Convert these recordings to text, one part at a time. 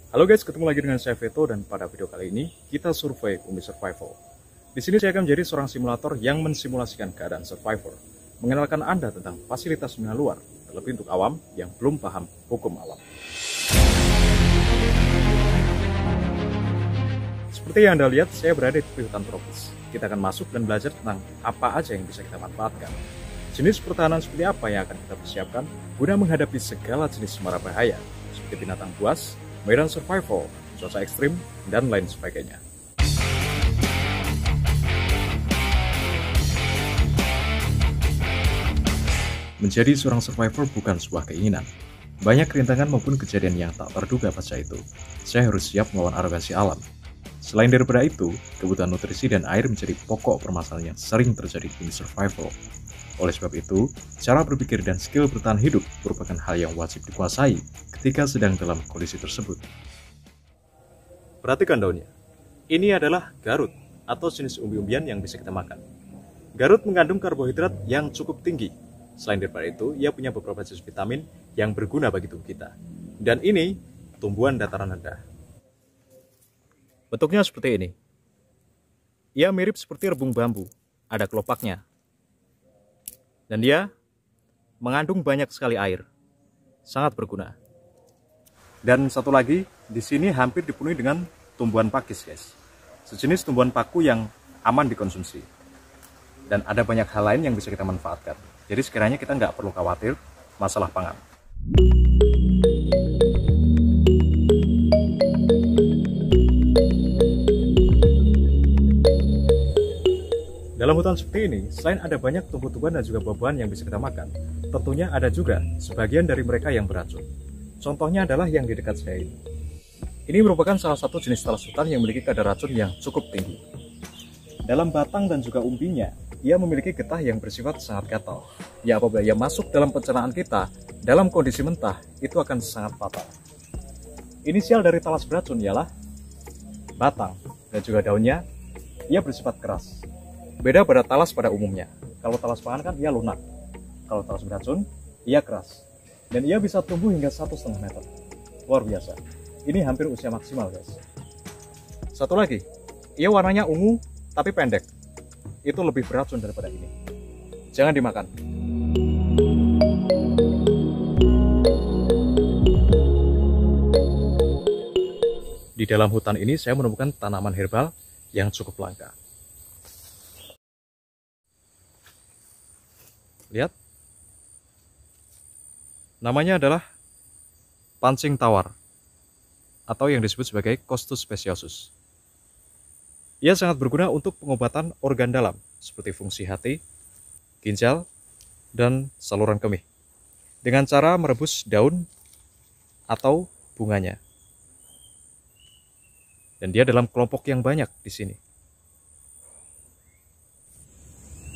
Halo guys, ketemu lagi dengan saya Veto dan pada video kali ini kita survei Umi Survival. Di sini saya akan menjadi seorang simulator yang mensimulasikan keadaan survivor, mengenalkan Anda tentang fasilitas dunia luar, terlebih untuk awam yang belum paham hukum alam. Seperti yang Anda lihat, saya berada di tepi hutan tropis. Kita akan masuk dan belajar tentang apa aja yang bisa kita manfaatkan. Jenis pertahanan seperti apa yang akan kita persiapkan guna menghadapi segala jenis mara bahaya, seperti binatang buas, medan survival, cuaca ekstrim, dan lain sebagainya. Menjadi seorang survivor bukan sebuah keinginan. Banyak kerintangan maupun kejadian yang tak terduga pasca itu. Saya harus siap melawan arogansi alam. Selain daripada itu, kebutuhan nutrisi dan air menjadi pokok permasalahan yang sering terjadi di survival. Oleh sebab itu, cara berpikir dan skill bertahan hidup merupakan hal yang wajib dikuasai ketika sedang dalam kondisi tersebut. Perhatikan daunnya. Ini adalah garut atau jenis umbi-umbian yang bisa kita makan. Garut mengandung karbohidrat yang cukup tinggi. Selain daripada itu, ia punya beberapa jenis vitamin yang berguna bagi tubuh kita. Dan ini tumbuhan dataran rendah. Bentuknya seperti ini. Ia mirip seperti rebung bambu, ada kelopaknya. Dan dia mengandung banyak sekali air, sangat berguna. Dan satu lagi, di sini hampir dipenuhi dengan tumbuhan pakis, guys. Sejenis tumbuhan paku yang aman dikonsumsi. Dan ada banyak hal lain yang bisa kita manfaatkan. Jadi sekiranya kita nggak perlu khawatir masalah pangan. Dalam hutan seperti ini, selain ada banyak tumbuh-tumbuhan dan juga buah-buahan yang bisa kita makan, tentunya ada juga sebagian dari mereka yang beracun. Contohnya adalah yang di dekat saya ini. Ini merupakan salah satu jenis talas hutan yang memiliki kadar racun yang cukup tinggi. Dalam batang dan juga umbinya, ia memiliki getah yang bersifat sangat gatal. Ya, apabila ia masuk dalam pencernaan kita, dalam kondisi mentah, itu akan sangat fatal. Inisial dari talas beracun ialah batang dan juga daunnya, ia bersifat keras. Beda pada talas pada umumnya. Kalau talas pangan kan ia lunak. Kalau talas beracun, ia keras. Dan ia bisa tumbuh hingga 1,5 meter. Luar biasa. Ini hampir usia maksimal, guys. Satu lagi, ia warnanya ungu tapi pendek. Itu lebih beracun daripada ini. Jangan dimakan. Di dalam hutan ini saya menemukan tanaman herbal yang cukup langka. Lihat, namanya adalah pancing tawar atau yang disebut sebagai Costus speciosus. Ia sangat berguna untuk pengobatan organ dalam seperti fungsi hati, ginjal, dan saluran kemih dengan cara merebus daun atau bunganya. Dan dia dalam kelompok yang banyak di sini.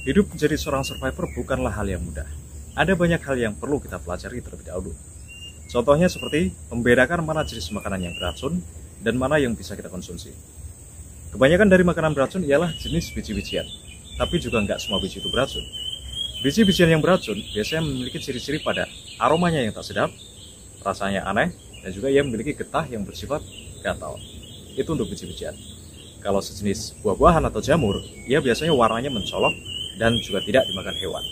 Hidup menjadi seorang survivor bukanlah hal yang mudah. Ada banyak hal yang perlu kita pelajari terlebih dahulu. Contohnya seperti membedakan mana jenis makanan yang beracun dan mana yang bisa kita konsumsi. Kebanyakan dari makanan beracun ialah jenis biji-bijian, tapi juga nggak semua biji itu beracun. Biji-bijian yang beracun biasanya memiliki ciri-ciri pada aromanya yang tak sedap, rasanya aneh, dan juga ia memiliki getah yang bersifat gatal. Itu untuk biji-bijian. Kalau sejenis buah-buahan atau jamur, ia biasanya warnanya mencolok dan juga tidak dimakan hewan.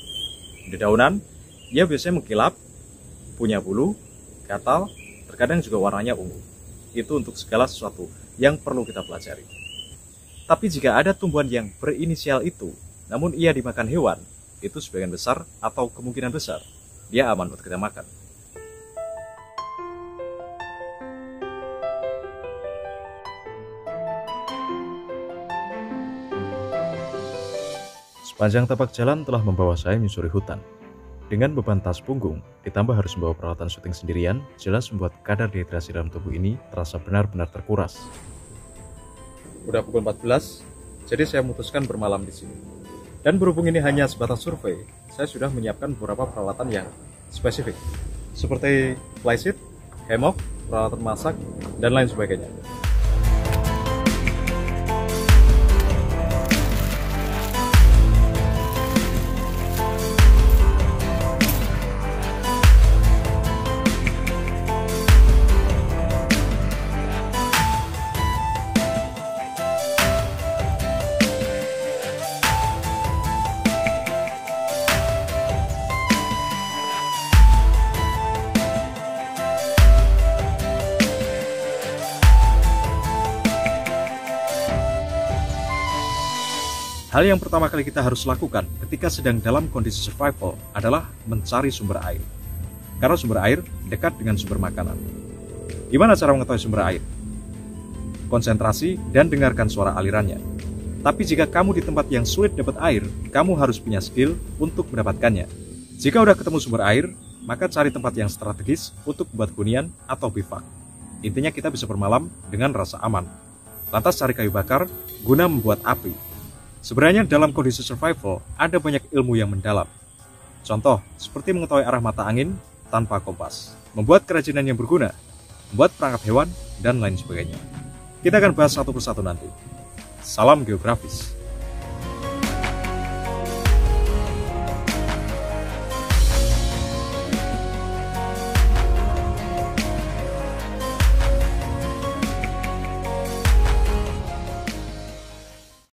Dedaunan, ia biasanya mengkilap, punya bulu, gatal, terkadang juga warnanya ungu. Itu untuk segala sesuatu yang perlu kita pelajari. Tapi jika ada tumbuhan yang berinisial itu, namun ia dimakan hewan, itu sebagian besar atau kemungkinan besar, dia aman untuk kita makan. Sepanjang tapak jalan telah membawa saya menyusuri hutan. Dengan beban tas punggung, ditambah harus membawa peralatan syuting sendirian, jelas membuat kadar dehidrasi dalam tubuh ini terasa benar-benar terkuras. Udah pukul 14, jadi saya memutuskan bermalam di sini. Dan berhubung ini hanya sebatas survei, saya sudah menyiapkan beberapa peralatan yang spesifik, seperti flysheet, hammock, peralatan masak, dan lain sebagainya. Hal yang pertama kali kita harus lakukan ketika sedang dalam kondisi survival adalah mencari sumber air. Karena sumber air dekat dengan sumber makanan. Gimana cara mengetahui sumber air? Konsentrasi dan dengarkan suara alirannya. Tapi jika kamu di tempat yang sulit dapat air, kamu harus punya skill untuk mendapatkannya. Jika udah ketemu sumber air, maka cari tempat yang strategis untuk buat hunian atau bivak. Intinya kita bisa bermalam dengan rasa aman. Lantas cari kayu bakar guna membuat api. Sebenarnya dalam kondisi survival ada banyak ilmu yang mendalam. Contoh, seperti mengetahui arah mata angin tanpa kompas, membuat kerajinan yang berguna, membuat perangkap hewan, dan lain sebagainya. Kita akan bahas satu persatu nanti. Salam geografis.